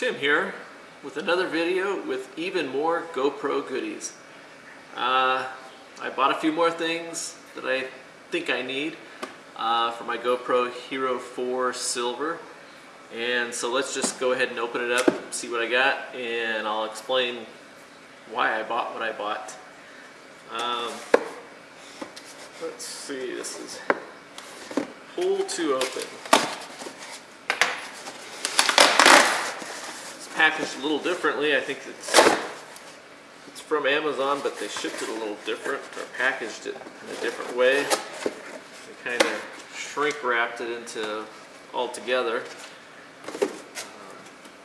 Tim here with another video with even more GoPro goodies. I bought a few more things that I think I need for my GoPro Hero 4 Silver. And so let's just go ahead and open it up, see what I got, and I'll explain why I bought what I bought. Let's see, this is pull to open. Packaged a little differently. I think it's from Amazon, but they shipped it a little different, or packaged it in a different way. They kind of shrink wrapped it into all together.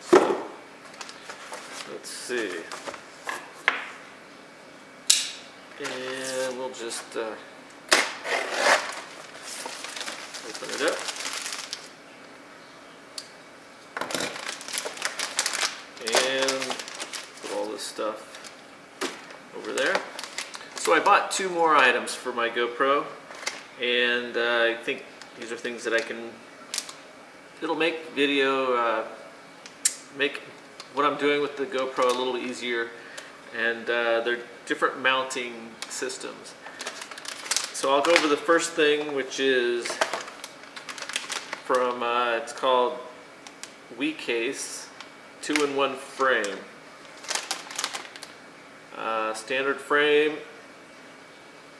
So let's see, and we'll just open it up. And put all this stuff over there. So I bought two more items for my GoPro, and I think these are things that it'll make video, make what I'm doing with the GoPro a little easier, and they're different mounting systems. So I'll go over the first thing, which is from, it's called WoCase. 2-in-1 frame. Standard frame,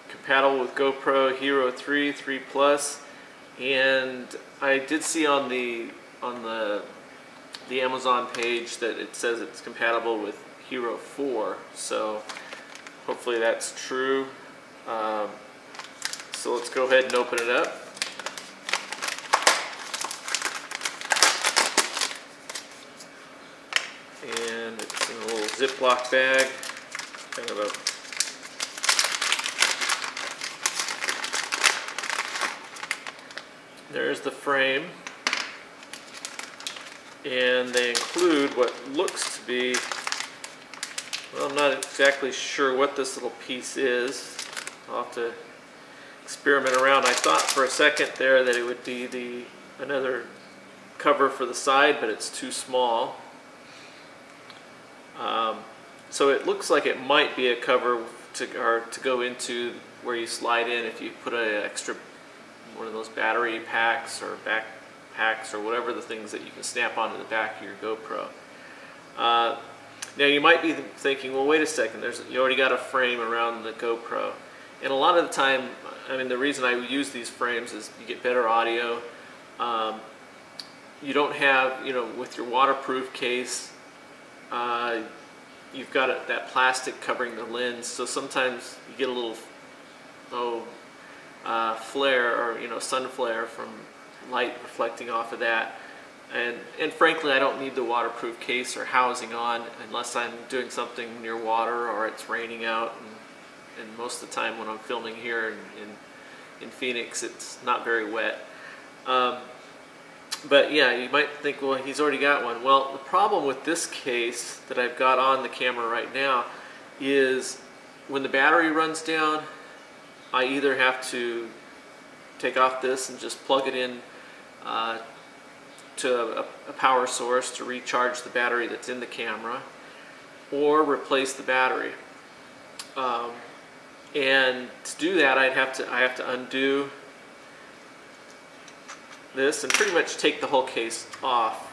compatible with GoPro Hero 3, 3 Plus, and I did see on the Amazon page that it says it's compatible with Hero 4, so hopefully that's true. So let's go ahead and open it up. And it's in a little Ziploc bag, kind of there's the frame, and they include what looks to be, well, I'm not exactly sure what this little piece is. I'll have to experiment around. I thought for a second there that it would be another cover for the side, but it's too small. So it looks like it might be a cover to go into where you slide in if you put an extra one of those battery packs or backpacks or whatever the things that you can snap onto the back of your GoPro. Now you might be thinking, well, wait a second, you already got a frame around the GoPro, and a lot of the time, I mean, the reason I use these frames is you get better audio. You don't have, with your waterproof case, you've got that plastic covering the lens, so sometimes you get a little flare, or sun flare from light reflecting off of that, and frankly I don't need the waterproof case or housing on unless I'm doing something near water or it's raining out, and most of the time when I'm filming here in Phoenix it's not very wet. But yeah, you might think, well, he's already got one. Well, the problem with this case that I've got on the camera right now is when the battery runs down, I either have to take off this and just plug it in to a power source to recharge the battery that's in the camera, or replace the battery. And to do that, I have to undo this and pretty much take the whole case off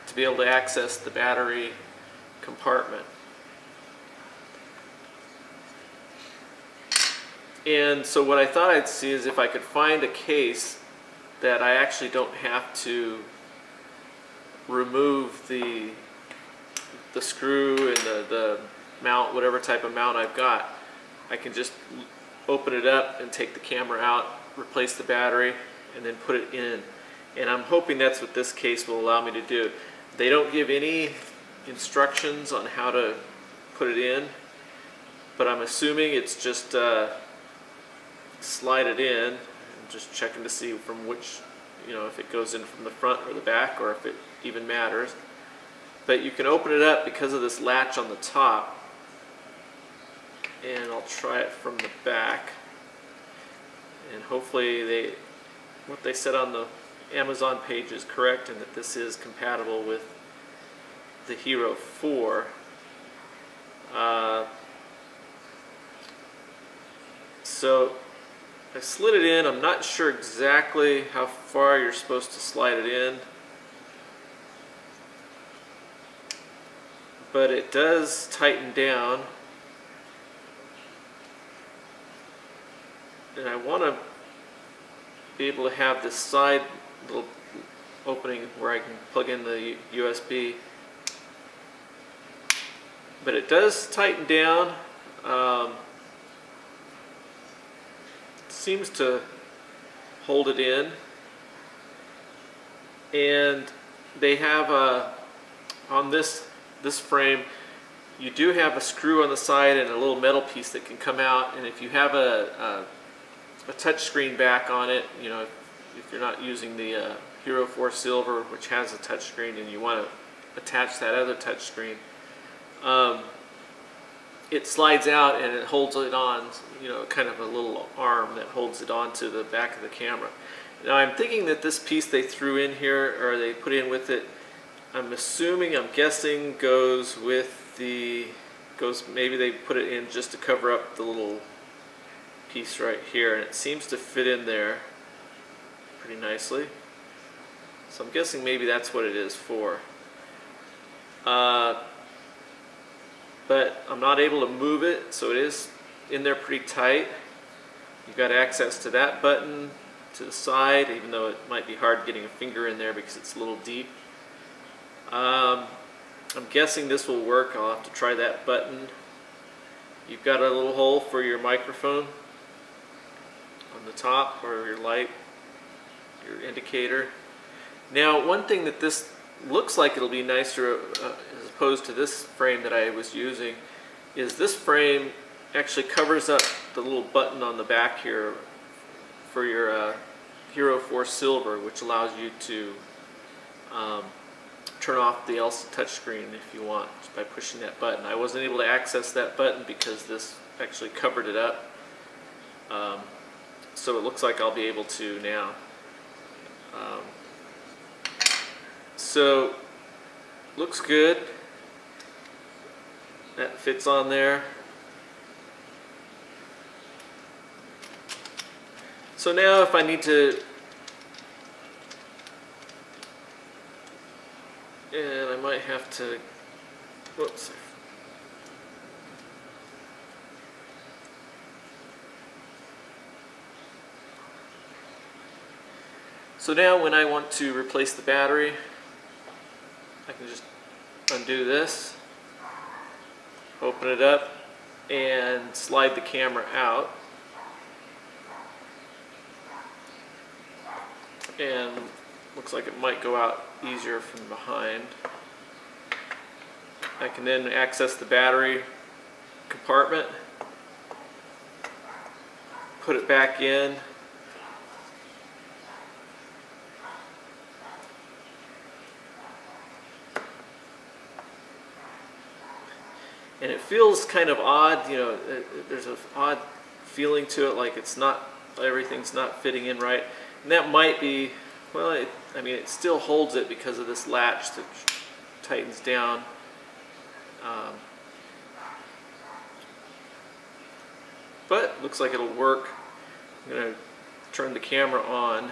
to be able to access the battery compartment. And so what I thought I'd see is if I could find a case that I actually don't have to remove the screw and the mount, whatever type of mount I've got. I can just open it up and take the camera out, replace the battery, and then put it in. And I'm hoping that's what this case will allow me to do. They don't give any instructions on how to put it in, but I'm assuming it's just slide it in. I'm just checking to see from which, if it goes in from the front or the back, or if it even matters. But you can open it up because of this latch on the top, and I'll try it from the back, and hopefully what they said on the Amazon page is correct, and that this is compatible with the Hero 4. So I slid it in. I'm not sure exactly how far you're supposed to slide it in, but it does tighten down, and I want to be able to have this side little opening where I can plug in the USB. But it does tighten down. Seems to hold it in. And they have on this frame, you do have a screw on the side and a little metal piece that can come out. And if you have a touch screen back on it, you know, if you're not using the Hero 4 Silver, which has a touch screen, and you want to attach that other touch screen, it slides out and it holds it on, you know, kind of a little arm that holds it onto the back of the camera. Now I'm thinking that this piece they threw in here, or they put in with it, I'm guessing goes with the, maybe they put it in just to cover up the little piece right here, and it seems to fit in there pretty nicely. So I'm guessing maybe that's what it is for. But I'm not able to move it, so it is in there pretty tight. You've got access to that button to the side, even though it might be hard getting a finger in there because it's a little deep. I'm guessing this will work. I'll have to try that button. You've got a little hole for your microphone on the top, or your light, your indicator. Now, one thing that this looks like it'll be nicer as opposed to this frame that I was using is this frame actually covers up the little button on the back here for your Hero 4 Silver, which allows you to turn off the LCD touchscreen if you want, just by pushing that button. I wasn't able to access that button because this actually covered it up, so it looks like I'll be able to now. So looks good. That fits on there. So now if I need to, and I might have to, whoops. So now when I want to replace the battery, I can just undo this, open it up, and slide the camera out. And looks like it might go out easier from behind. I can then access the battery compartment, put it back in, and it feels kind of odd, you know, there's an odd feeling to it, like it's not, everything's not fitting in right. And that might be, well, I mean, it still holds it because of this latch that tightens down. But looks like it'll work. I'm going to turn the camera on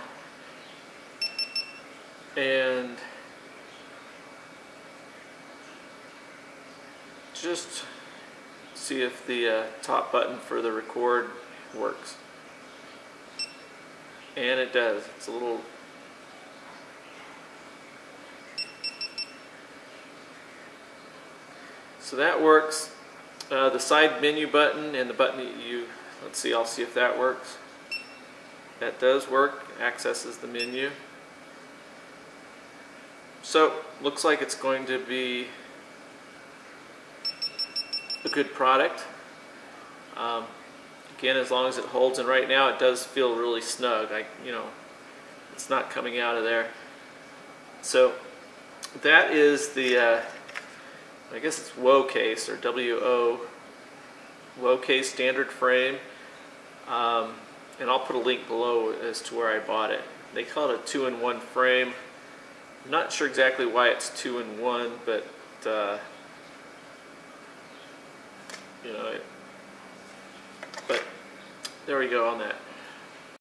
and just see if the top button for the record works. And it does. It's a little, so that works. The side menu button and the button that let's see, I'll see if that works. That does work, accesses the menu. So looks like it's going to be a good product. Again, as long as it holds, and right now it does feel really snug. You know, it's not coming out of there. So that is the, I guess it's WoCase, or W-O, WoCase standard frame. And I'll put a link below as to where I bought it. They call it a 2-in-1 frame. I'm not sure exactly why it's 2-in-1, but you know, but there we go on that.